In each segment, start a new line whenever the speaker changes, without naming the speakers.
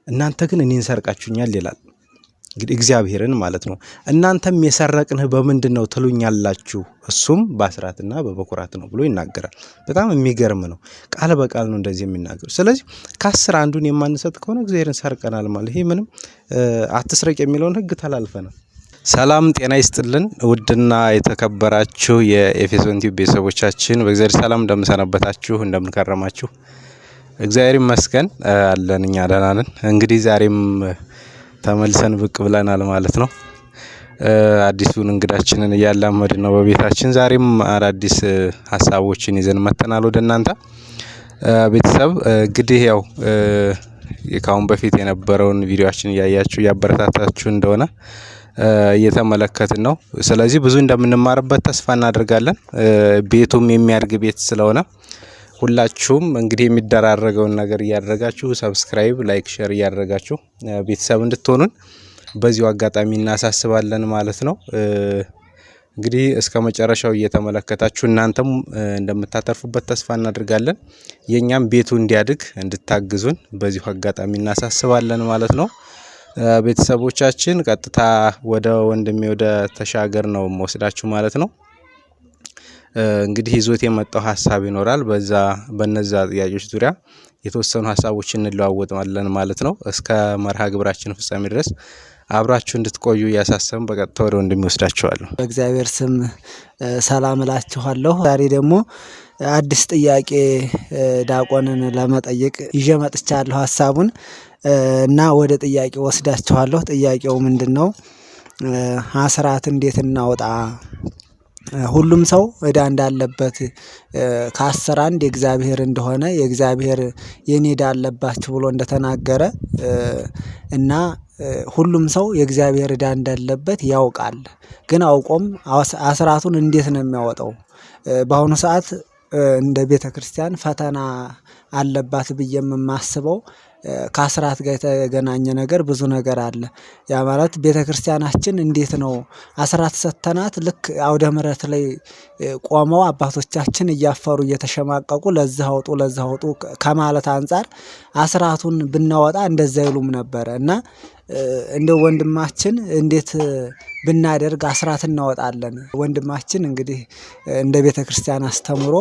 እናንተ ግን እኔን ሰርቃችሁኛል ይላል። እንግዲህ እግዚአብሔርን ማለት ነው። እናንተም የሰረቅንህ በምንድነው ትሉኛላችሁ፣ እሱም በአስራትና በበኩራት ነው ብሎ ይናገራል። በጣም የሚገርም ነው። ቃል በቃል ነው እንደዚህ የሚናገሩ። ስለዚህ ከ10 አንዱን የማንሰጥ ከሆነ እግዚአብሔርን ሰርቀናል ማለት ይሄ ምንም አትስረቅ የሚለውን ሕግ ተላልፈናል። ሰላም ጤና ይስጥልን። ውድና የተከበራችሁ የኤፌሶን ቲዩብ ቤተሰቦቻችን በእግዚአብሔር ሰላም እንደምሰነበታችሁ እንደምንከረማችሁ፣ እግዚአብሔር ይመስገን አለን፣ እኛ ደህና ነን። እንግዲህ ዛሬም ተመልሰን ብቅ ብለናል ማለት ነው። አዲሱን እንግዳችንን እያላመድን ነው በቤታችን። ዛሬም አዳዲስ ሀሳቦችን ይዘን መተናል ወደ እናንተ ቤተሰብ። እንግዲህ ያው ከአሁን በፊት የነበረውን ቪዲዮአችን እያያችሁ እያበረታታችሁ እንደሆነ እየተመለከትን ነው። ስለዚህ ብዙ እንደምንማርበት ተስፋ እናደርጋለን። ቤቱም የሚያድግ ቤት ስለሆነ ሁላችሁም እንግዲህ የሚደራረገውን ነገር እያደረጋችሁ ሰብስክራይብ፣ ላይክ፣ ሼር እያደረጋችሁ ቤተሰብ እንድትሆኑን በዚሁ አጋጣሚ እናሳስባለን ማለት ነው። እንግዲህ እስከ መጨረሻው እየተመለከታችሁ እናንተም እንደምታተርፉበት ተስፋ እናደርጋለን። የኛም ቤቱ እንዲያድግ እንድታግዙን በዚሁ አጋጣሚ እናሳስባለን ማለት ነው። ቤተሰቦቻችን ቀጥታ ወደ ወንድሜ ወደ ተሻገር ነው ወስዳችሁ ማለት ነው። እንግዲህ ይዞት የመጣው ሀሳብ ይኖራል። በነዛ ጥያቄዎች ዙሪያ የተወሰኑ ሀሳቦችን እንለዋወጣለን ማለት ነው። እስከ መርሃ ግብራችን ፍጻሜ ድረስ አብራችሁ እንድትቆዩ እያሳሰብን በቀጥታ ወደ ወንድሜ ወስዳችኋለሁ።
በእግዚአብሔር ስም ሰላም እላችኋለሁ። ዛሬ ደግሞ አዲስ ጥያቄ ዲያቆንን ለመጠየቅ ይዤ መጥቻለሁ ሀሳቡን እና ወደ ጥያቄ ወስዳችኋለሁ። ጥያቄው ምንድነው? አስራት እንዴት እናውጣ? ሁሉም ሰው እዳ እንዳለበት ከ10 አንድ የእግዚአብሔር እንደሆነ የእግዚአብሔር የኔ እዳ አለባችሁ ብሎ እንደተናገረ እና ሁሉም ሰው የእግዚአብሔር እዳ እንዳለበት ያውቃል። ግን አውቆም አስራቱን እንዴት ነው የሚያወጣው? በአሁኑ ሰዓት እንደ ቤተክርስቲያን ፈተና አለባት ብዬ የማስበው ከአስራት ጋር የተገናኘ ነገር ብዙ ነገር አለ። ያ ማለት ቤተክርስቲያናችን እንዴት ነው አስራት ሰተናት ልክ አውደ ምሕረት ላይ ቆመው አባቶቻችን እያፈሩ እየተሸማቀቁ ለዚህ አውጡ ከማለት አንፃር አስራቱን ብናወጣ እንደዛ ይሉም ነበር እና እንደ ወንድማችን እንዴት ብናደርግ አስራት እናወጣለን? ወንድማችን እንግዲህ እንደ ቤተክርስቲያን አስተምሮ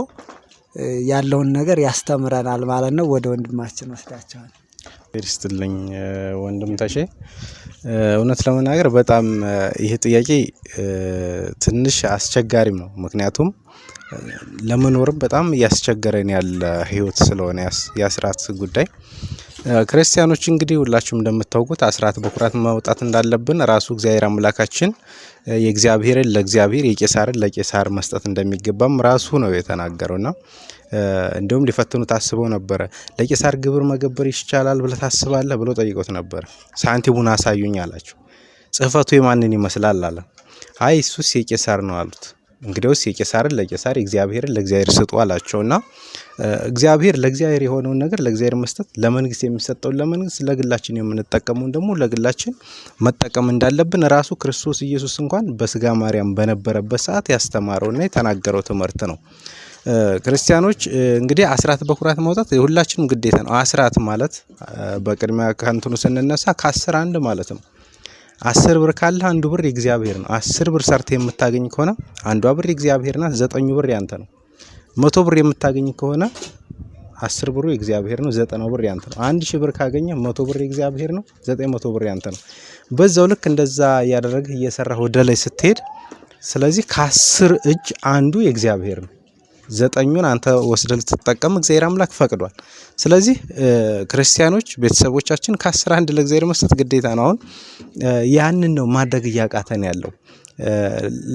ያለውን ነገር ያስተምረናል ማለት ነው። ወደ ወንድማችን ወስዳቸዋል።
ይርስትልኝ ወንድም ተሼ፣ እውነት ለመናገር በጣም ይሄ ጥያቄ ትንሽ አስቸጋሪም ነው። ምክንያቱም ለመኖርም በጣም እያስቸገረን ያለ ህይወት ስለሆነ የአስራት ጉዳይ ክርስቲያኖች እንግዲህ ሁላችሁም እንደምታውቁት አስራት በኩራት ማውጣት እንዳለብን ራሱ እግዚአብሔር አምላካችን የእግዚአብሔርን ለእግዚአብሔር የቄሳርን ለቄሳር መስጠት እንደሚገባም ራሱ ነው የተናገረውና እንደውም ሊፈትኑ ታስበው ነበር። ለቄሳር ግብር መገበር ይቻላል ብለህ ታስባለህ ብሎ ጠይቆት ነበር። ሳንቲሙን አሳዩኝ አላቸው። ጽሕፈቱ የማንን ይመስላል አለ። አይ እሱስ የቄሳር ነው አሉት። እንግዲያውስ የቄሳርን ለቄሳር የእግዚአብሔርን ለእግዚአብሔር ስጡ አላቸውና እግዚአብሔር ለእግዚአብሔር የሆነውን ነገር ለእግዚአብሔር መስጠት፣ ለመንግስት የሚሰጠውን ለመንግስት፣ ለግላችን የምንጠቀመውን ደግሞ ለግላችን መጠቀም እንዳለብን ራሱ ክርስቶስ ኢየሱስ እንኳን በስጋ ማርያም በነበረበት ሰዓት ያስተማረውና የተናገረው ትምህርት ነው። ክርስቲያኖች እንግዲህ አስራት በኩራት ማውጣት የሁላችንም ግዴታ ነው። አስራት ማለት በቅድሚያ ከንቱኑ ስንነሳ ከ10 አንድ ማለት ነው። 10 ብር ካለ አንዱ ብር የእግዚአብሔር ነው። 10 ብር ሰርተ የምታገኝ ከሆነ አንዷ ብር የእግዚአብሔር ናት፣ 9 ብር ያንተ ነው። 100 ብር የምታገኝ ከሆነ 10 ብሩ የእግዚአብሔር ነው፣ 90 ብር ያንተ ነው። 1000 ብር ካገኘ 100 ብር የእግዚአብሔር ነው፣ 900 ብር ያንተ ነው። በዛው ልክ እንደዛ እያደረግህ እየሰራህ ወደ ላይ ስትሄድ፣ ስለዚህ ከ10 እጅ አንዱ የእግዚአብሔር ነው። 9ኙን አንተ ወስደህ ልትጠቀም እግዚአብሔር አምላክ ፈቅዷል። ስለዚህ ክርስቲያኖች ቤተሰቦቻችን ከ10 አንድ ለእግዚአብሔር መስጠት ግዴታ ነው። አሁን ያንን ነው ማድረግ እያቃተን ያለው።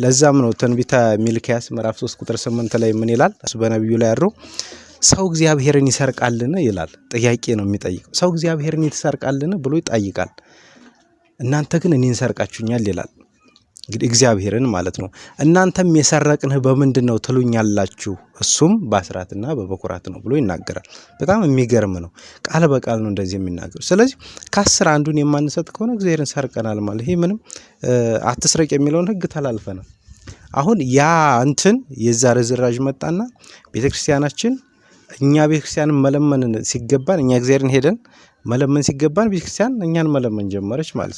ለዛም ነው ትንቢተ ሚልክያስ ምዕራፍ 3 ቁጥር 8 ላይ ምን ይላል? እሱ በነብዩ ላይ ያለው ሰው እግዚአብሔርን ይሰርቃልን ይላል። ጥያቄ ነው የሚጠይቀው። ሰው እግዚአብሔርን ይሰርቃልን ብሎ ይጠይቃል። እናንተ ግን እኔን ሰርቃችሁኛል ይላል። እንግዲህ እግዚአብሔርን ማለት ነው። እናንተም የሰረቅንህ በምንድነው ትሉኛላችሁ፣ እሱም በአስራትና በበኩራት ነው ብሎ ይናገራል። በጣም የሚገርም ነው። ቃል በቃል ነው እንደዚህ የሚናገሩ። ስለዚህ ከ10 አንዱን የማንሰጥ ከሆነ እግዚአብሔርን ሰርቀናል ማለት ይሄ ምንም አትስረቅ የሚለውን ሕግ ተላልፈናል። አሁን ያ የዛ ርዝራዥ መጣና ቤተክርስቲያናችን እኛ ቤተክርስቲያንን መለመን ሲገባን እኛ እግዚአብሔርን ሄደን መለመን ሲገባን ቤተክርስቲያን እኛን መለመን ጀመረች ማለት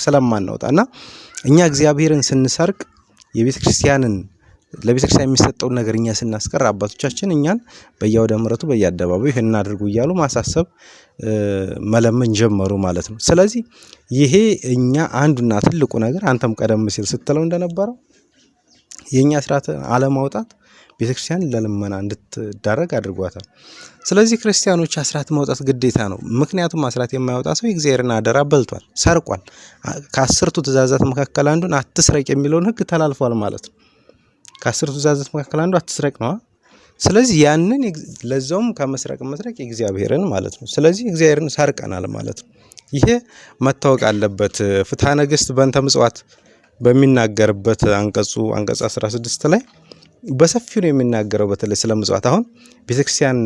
ስለማናወጣና እኛ እግዚአብሔርን ስንሰርቅ የቤተክርስቲያንን ለቤተክርስቲያን የሚሰጠውን ነገር እኛ ስናስቀር አባቶቻችን እኛን በየአውደ ምሕረቱ በየአደባባዩ ይሄን አድርጉ እያሉ ማሳሰብ መለመን ጀመሩ ማለት ነው። ስለዚህ ይሄ እኛ አንዱና ትልቁ ነገር አንተም ቀደም ሲል ስትለው እንደነበረው የኛ ስርዓት አለማውጣት ቤተክርስቲያን ለልመና እንድትዳረግ አድርጓታል። ስለዚህ ክርስቲያኖች አስራት ማውጣት ግዴታ ነው። ምክንያቱም አስራት የማያወጣ ሰው የእግዚአብሔርን አደራ በልቷል፣ ሰርቋል። ከ10ቱ ትእዛዛት መካከል አንዱን አትስረቅ የሚለውን ሕግ ተላልፏል ማለት ነው። ከ10ቱ ትእዛዛት መካከል አንዱ አትስረቅ ነው። ስለዚህ ያንን ለዛውም ከመስረቅ የእግዚአብሔርን ማለት ነው። ስለዚህ እግዚአብሔርን ሰርቀናል ማለት ነው። ይሄ መታወቅ አለበት። ፍትሐ ነገሥት በእንተ ምጽዋት በሚናገርበት አንቀጽ 16 ላይ በሰፊው ነው የሚናገረው። በተለይ ስለ ምጽዋት አሁን ቤተክርስቲያን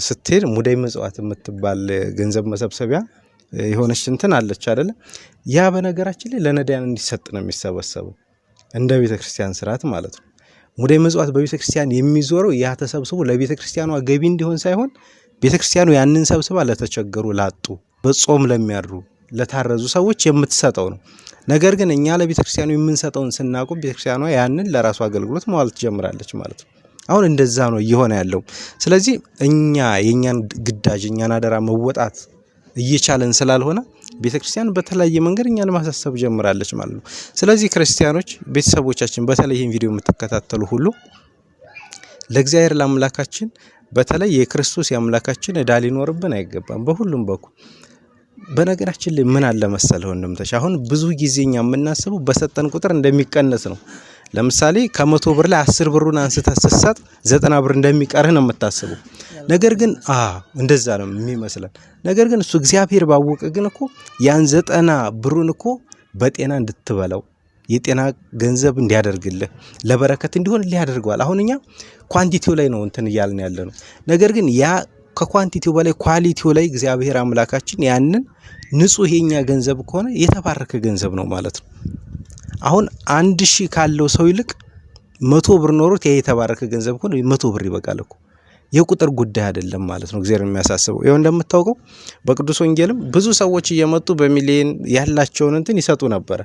ስትሄድ ሙዳይ ምጽዋት የምትባል ገንዘብ መሰብሰቢያ የሆነች እንትን አለች አይደለ? ያ በነገራችን ላይ ለነዳያን እንዲሰጥ ነው የሚሰበሰበው እንደ ቤተክርስቲያን ስርዓት ማለት ነው። ሙዳይ ምጽዋት በቤተክርስቲያን የሚዞረው ያ ተሰብስቦ ለቤተክርስቲያኗ ገቢ እንዲሆን ሳይሆን ቤተክርስቲያኑ ያንን ሰብስባ ለተቸገሩ፣ ላጡ፣ በጾም ለሚያድሩ፣ ለታረዙ ሰዎች የምትሰጠው ነው። ነገር ግን እኛ ለቤተክርስቲያኑ የምንሰጠውን ስናቆም ቤተክርስቲያኗ ያንን ለራሱ አገልግሎት መዋል ትጀምራለች ማለት ነው። አሁን እንደዛ ነው እየሆነ ያለው። ስለዚህ እኛ የኛን ግዳጅ የኛን አደራ መወጣት እየቻለን ስላልሆነ ቤተክርስቲያን በተለያየ መንገድ እኛን ማሳሰብ ጀምራለች ማለት ነው። ስለዚህ ክርስቲያኖች ቤተሰቦቻችን በተለይ ይህን ቪዲዮ የምትከታተሉ ሁሉ ለእግዚአብሔር ለአምላካችን በተለይ የክርስቶስ የአምላካችን ዕዳ ሊኖርብን አይገባም በሁሉም በኩል። በነገራችን ላይ ምን አለ መሰለህ ወንድምተሽ፣ አሁን ብዙ ጊዜኛ የምናስበው በሰጠን ቁጥር እንደሚቀነስ ነው። ለምሳሌ ከ100 ብር ላይ 10 ብሩን አንስተህ ስትሰጥ 90 ብር እንደሚቀርህ ነው የምታስበው። ነገር ግን እንደዛ ነው የሚመስለን። ነገር ግን እሱ እግዚአብሔር ባወቀ ግን እኮ ያን 90 ብሩን እኮ በጤና እንድትበላው የጤና ገንዘብ እንዲያደርግልህ ለበረከት እንዲሆን ሊያደርገዋል። አሁን እኛ ኳንቲቲው ላይ ነው እንትን እያልን ያለ ነው። ነገር ግን ያ ከኳንቲቲው በላይ ኳሊቲው ላይ እግዚአብሔር አምላካችን ያንን ንጹህ የኛ ገንዘብ ከሆነ የተባረከ ገንዘብ ነው ማለት ነው። አሁን 1000 ካለው ሰው ይልቅ 100 ብር ኖሮት የተባረከ ገንዘብ ከሆነ 100 ብር ይበቃል እኮ። የቁጥር ጉዳይ አይደለም ማለት ነው እግዚአብሔር የሚያሳስበው። ይኸው እንደምታውቀው በቅዱስ ወንጌልም ብዙ ሰዎች እየመጡ በሚሊዮን ያላቸውን እንትን ይሰጡ ነበር።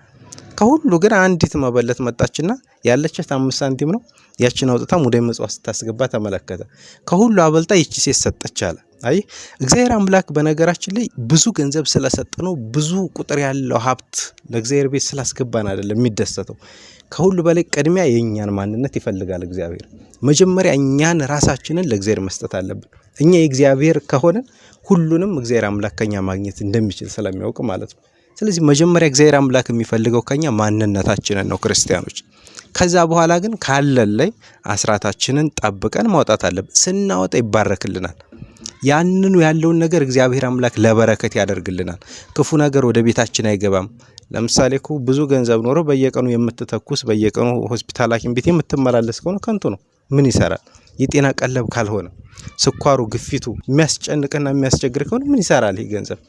ከሁሉ ግን አንዲት መበለት መጣችና ያለቻት 5 ሳንቲም ነው። ያችን አውጥታ ሙዳይ ምጽዋት ስታስገባ ተመለከተ። ከሁሉ አበልጣ ይቺ ሴት ሰጠች አለ። አይ እግዚአብሔር አምላክ በነገራችን ላይ ብዙ ገንዘብ ስለሰጠነው ብዙ ቁጥር ያለው ሀብት ለእግዚአብሔር ቤት ስላስገባን አይደለም የሚደሰተው። ከሁሉ በላይ ቅድሚያ የኛን ማንነት ይፈልጋል እግዚአብሔር። መጀመሪያ እኛን ራሳችንን ለእግዚአብሔር መስጠት አለብን። እኛ የእግዚአብሔር ከሆነ ሁሉንም እግዚአብሔር አምላክ ከኛ ማግኘት እንደሚችል ስለሚያውቅ ማለት ነው። ስለዚህ መጀመሪያ እግዚአብሔር አምላክ የሚፈልገው ከኛ ማንነታችንን ነው ክርስቲያኖች። ከዛ በኋላ ግን ካለን ላይ አስራታችንን ጠብቀን ማውጣት አለብን። ስናወጣ ይባረክልናል። ያንኑ ያለውን ነገር እግዚአብሔር አምላክ ለበረከት ያደርግልናል። ክፉ ነገር ወደ ቤታችን አይገባም። ለምሳሌ እኮ ብዙ ገንዘብ ኖሮ በየቀኑ የምትተኩስ በየቀኑ ሆስፒታል ሐኪም ቤት የምትመላለስ ከሆነ ከንቱ ነው። ምን ይሰራል? የጤና ቀለብ ካልሆነ ስኳሩ፣ ግፊቱ የሚያስጨንቅና የሚያስቸግር ከሆነ ምን ይሰራል? ይሄ ገንዘብ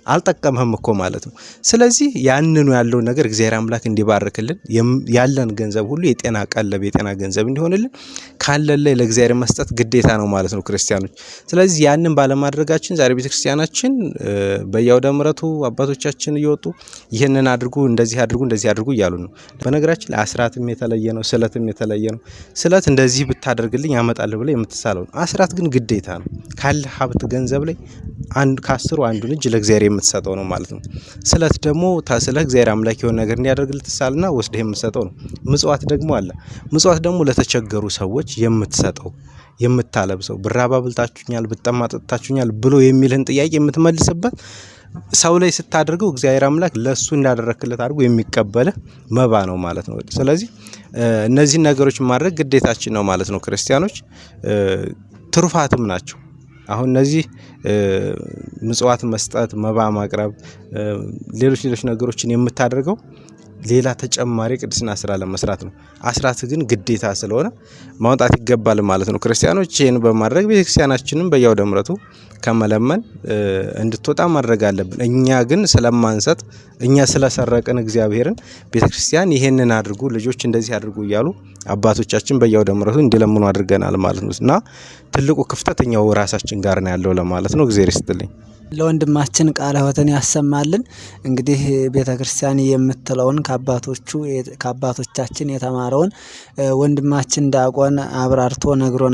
አልጠቀምህም እኮ ማለት ነው። ስለዚህ ያንኑ ያለውን ነገር እግዚአብሔር አምላክ እንዲባርክልን ያለን ገንዘብ ሁሉ የጤና ቀለብ የጤና ገንዘብ እንዲሆንልን ካለን ላይ ለእግዚአብሔር መስጠት ግዴታ ነው ማለት ነው ክርስቲያኖች። ስለዚህ ያንን ባለማድረጋችን ዛሬ ቤተክርስቲያናችን በየአውደ ምሕረቱ አባቶቻችን እየወጡ ይህንን አድርጉ፣ እንደዚህ አድርጉ እያሉ ነው። በነገራችን ላይ አስራትም የተለየ ነው፣ ስለትም የተለየ ነው። ስለት እንደዚህ ብታደርግልኝ ያመጣልህ ብለህ የምትሳለው ነው። አስራት ግን ግዴታ ነው። ካለ ሀብት ገንዘብ ላይ ከ10 አንዱን እጅ ለእግዚአብሔር የምትሰጠው ነው ማለት ነው። ስለት ደግሞ ታስለህ እግዚአብሔር አምላክ የሆነ ነገር እንዲያደርግልህ ትሳልና ወስደህ የምትሰጠው ነው። ምጽዋት ደግሞ አለ። ምጽዋት ደግሞ ለተቸገሩ ሰዎች የምትሰጠው የምታለብሰው፣ ብራብ አብልታችሁኛል፣ ብጠማ ጠጥታችሁኛል ብሎ የሚልህን ጥያቄ የምትመልስበት ሰው ላይ ስታደርገው እግዚአብሔር አምላክ ለሱ እንዳደረክለት አድርጎ የሚቀበልህ መባ ነው ማለት ነው። ስለዚህ እነዚህን ነገሮች ማድረግ ግዴታችን ነው ማለት ነው ክርስቲያኖች። ትሩፋትም ናቸው። አሁን እነዚህ ምጽዋት መስጠት፣ መባ ማቅረብ፣ ሌሎች ነገሮችን የምታደርገው ሌላ ተጨማሪ ቅድስና ስራ ለመስራት ነው። አስራት ግን ግዴታ ስለሆነ ማውጣት ይገባል ማለት ነው። ክርስቲያኖች ይህን በማድረግ ቤተክርስቲያናችንን በየአውደ ምሕረቱ ከመለመን እንድትወጣ ማድረግ አለብን። እኛ ግን ስለማንሰጥ እኛ ስለሰረቅን እግዚአብሔርን ቤተክርስቲያን ይሄንን አድርጉ፣ ልጆች እንደዚህ አድርጉ እያሉ አባቶቻችን በየአውደ ምሕረቱ እንዲለምኑ አድርገናል ማለት ነው። እና ትልቁ ክፍተት እኛው ራሳችን ጋር ነው ያለው ለማለት ነው። እግዚአብሔር ይስጥልኝ።
ለወንድማችን ቃለ ሕይወትን ያሰማልን። እንግዲህ ቤተክርስቲያን የምትለውን ከአባቶቻችን የተማረውን ወንድማችን ዲያቆን አብራርቶ ነግሮናል።